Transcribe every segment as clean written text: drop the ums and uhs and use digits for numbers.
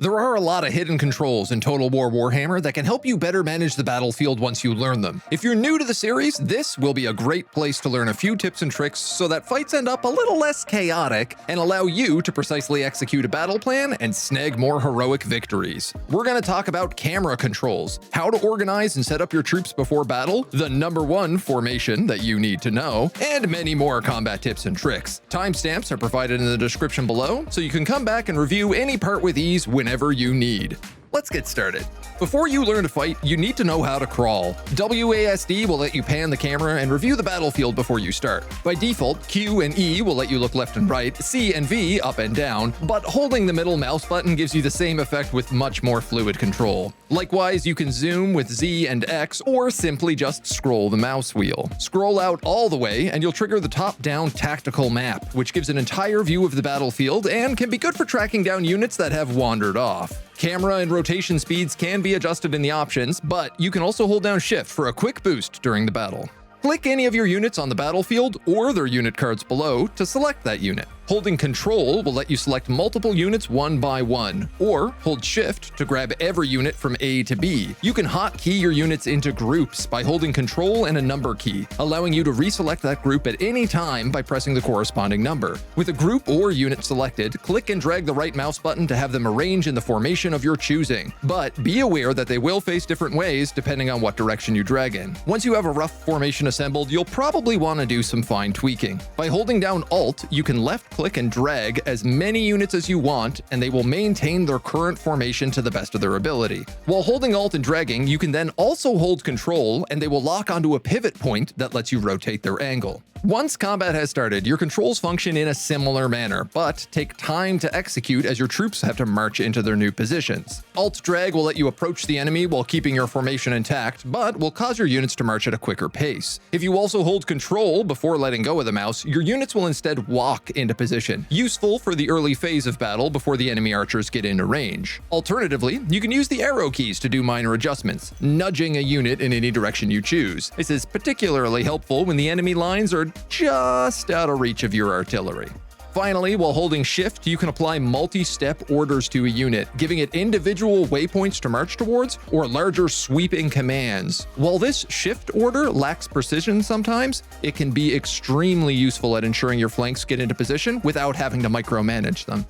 There are a lot of hidden controls in Total War Warhammer that can help you better manage the battlefield once you learn them. If you're new to the series, this will be a great place to learn a few tips and tricks so that fights end up a little less chaotic and allow you to precisely execute a battle plan and snag more heroic victories. We're going to talk about camera controls, how to organize and set up your troops before battle, the number one formation that you need to know, and many more combat tips and tricks. Timestamps are provided in the description below, so you can come back and review any part with ease whenever you need. Let's get started. Before you learn to fight, you need to know how to crawl. WASD will let you pan the camera and review the battlefield before you start. By default, Q and E will let you look left and right, C and V up and down, but holding the middle mouse button gives you the same effect with much more fluid control. Likewise, you can zoom with Z and X or simply just scroll the mouse wheel. Scroll out all the way and you'll trigger the top-down tactical map, which gives an entire view of the battlefield and can be good for tracking down units that have wandered off. Camera and rotation speeds can be adjusted in the options, but you can also hold down Shift for a quick boost during the battle. Click any of your units on the battlefield or their unit cards below to select that unit. Holding Control will let you select multiple units one by one, or hold Shift to grab every unit from A to B. You can hotkey your units into groups by holding Control and a number key, allowing you to reselect that group at any time by pressing the corresponding number. With a group or unit selected, click and drag the right mouse button to have them arrange in the formation of your choosing. But be aware that they will face different ways depending on what direction you drag in. Once you have a rough formation assembled, you'll probably want to do some fine tweaking. By holding down Alt, you can left-click and drag as many units as you want, and they will maintain their current formation to the best of their ability. While holding Alt and dragging, you can then also hold Control, and they will lock onto a pivot point that lets you rotate their angle. Once combat has started, your controls function in a similar manner, but take time to execute as your troops have to march into their new positions. Alt-drag will let you approach the enemy while keeping your formation intact, but will cause your units to march at a quicker pace. If you also hold Control before letting go of the mouse, your units will instead walk into position, useful for the early phase of battle before the enemy archers get into range. Alternatively, you can use the arrow keys to do minor adjustments, nudging a unit in any direction you choose. This is particularly helpful when the enemy lines are just out of reach of your artillery. Finally, while holding Shift, you can apply multi-step orders to a unit, giving it individual waypoints to march towards or larger sweeping commands. While this Shift order lacks precision sometimes, it can be extremely useful at ensuring your flanks get into position without having to micromanage them.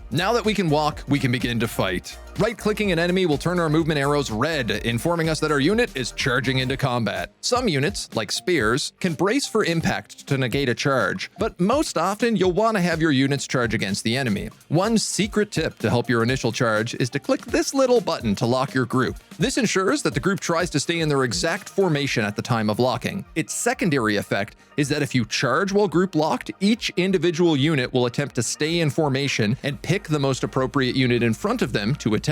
Now that we can walk, we can begin to fight. Right-clicking an enemy will turn our movement arrows red, informing us that our unit is charging into combat. Some units, like spears, can brace for impact to negate a charge, but most often you'll want to have your units charge against the enemy. One secret tip to help your initial charge is to click this little button to lock your group. This ensures that the group tries to stay in their exact formation at the time of locking. Its secondary effect is that if you charge while group locked, each individual unit will attempt to stay in formation and pick the most appropriate unit in front of them to attack.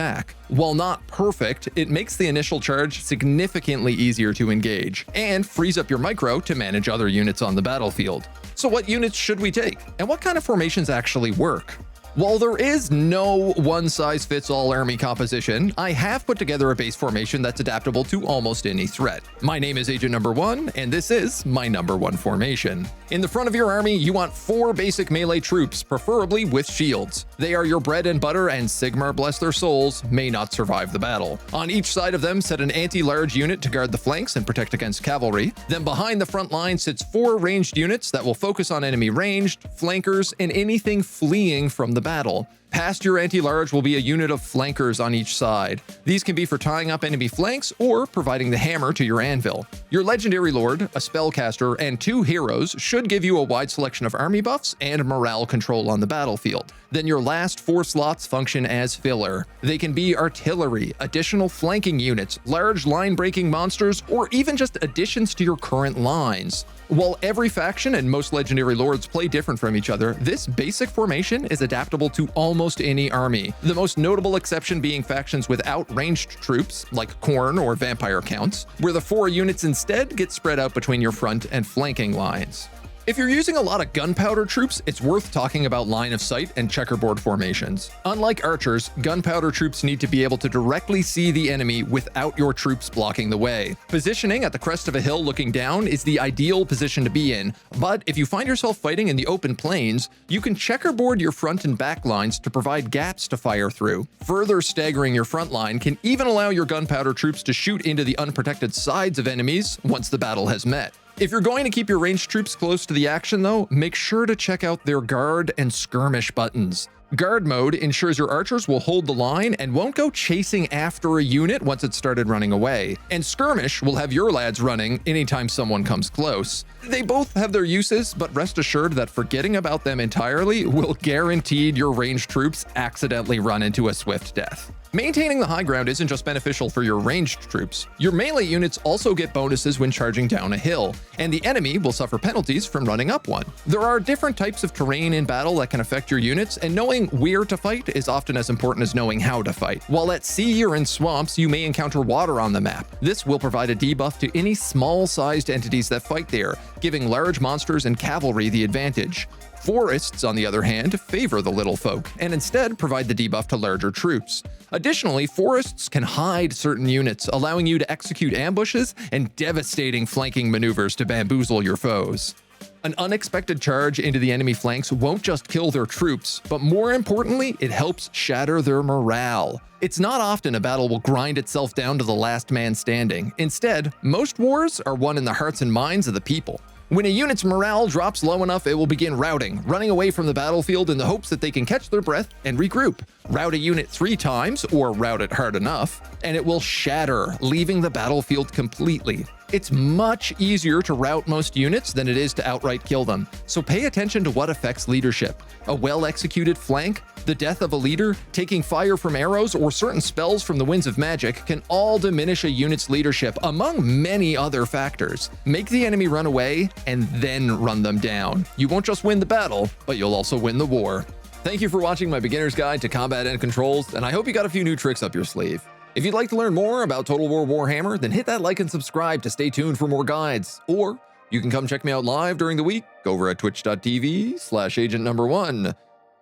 While not perfect, it makes the initial charge significantly easier to engage, and frees up your micro to manage other units on the battlefield. So what units should we take, and what kind of formations actually work? While there is no one-size-fits-all army composition, I have put together a base formation that's adaptable to almost any threat. My name is AgentNumberOne, and this is my number one formation. In the front of your army, you want 4 basic melee troops, preferably with shields. They are your bread and butter, and Sigmar, bless their souls, may not survive the battle. On each side of them, set an anti-large unit to guard the flanks and protect against cavalry. Then behind the front line sits 4 ranged units that will focus on enemy ranged, flankers, and anything fleeing from the battle. Past your anti-large will be a unit of flankers on each side. These can be for tying up enemy flanks or providing the hammer to your anvil. Your legendary lord, a spellcaster, and 2 heroes should give you a wide selection of army buffs and morale control on the battlefield. Then your last 4 slots function as filler. They can be artillery, additional flanking units, large line-breaking monsters, or even just additions to your current lines. While every faction and most legendary lords play different from each other, this basic formation is adaptable to almost any army, the most notable exception being factions without ranged troops, like Khorne or Vampire Counts, where the 4 units instead get spread out between your front and flanking lines. If you're using a lot of gunpowder troops, it's worth talking about line of sight and checkerboard formations. Unlike archers, gunpowder troops need to be able to directly see the enemy without your troops blocking the way. Positioning at the crest of a hill looking down is the ideal position to be in, but if you find yourself fighting in the open plains, you can checkerboard your front and back lines to provide gaps to fire through. Further staggering your front line can even allow your gunpowder troops to shoot into the unprotected sides of enemies once the battle has met. If you're going to keep your ranged troops close to the action though, make sure to check out their guard and skirmish buttons. Guard mode ensures your archers will hold the line and won't go chasing after a unit once it started running away. And skirmish will have your lads running anytime someone comes close. They both have their uses, but rest assured that forgetting about them entirely will guarantee your ranged troops accidentally run into a swift death. Maintaining the high ground isn't just beneficial for your ranged troops. Your melee units also get bonuses when charging down a hill, and the enemy will suffer penalties from running up one. There are different types of terrain in battle that can affect your units, and knowing where to fight is often as important as knowing how to fight. While at sea or in swamps, you may encounter water on the map. This will provide a debuff to any small-sized entities that fight there, giving large monsters and cavalry the advantage. Forests, on the other hand, favor the little folk, and instead provide the debuff to larger troops. Additionally, forests can hide certain units, allowing you to execute ambushes and devastating flanking maneuvers to bamboozle your foes. An unexpected charge into the enemy flanks won't just kill their troops, but more importantly, it helps shatter their morale. It's not often a battle will grind itself down to the last man standing. Instead, most wars are won in the hearts and minds of the people. When a unit's morale drops low enough, it will begin routing, running away from the battlefield in the hopes that they can catch their breath and regroup. Rout a unit 3 times, or rout it hard enough, and it will shatter, leaving the battlefield completely. It's much easier to rout most units than it is to outright kill them, so pay attention to what affects leadership. A well-executed flank, the death of a leader, taking fire from arrows, or certain spells from the winds of magic can all diminish a unit's leadership, among many other factors. Make the enemy run away, and then run them down. You won't just win the battle, but you'll also win the war. Thank you for watching my beginner's guide to combat and controls, and I hope you got a few new tricks up your sleeve. If you'd like to learn more about Total War Warhammer, then hit that like and subscribe to stay tuned for more guides. Or you can come check me out live during the week over at twitch.tv/AgentNumberOne.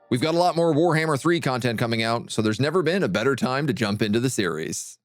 We've got a lot more Warhammer 3 content coming out, so there's never been a better time to jump into the series.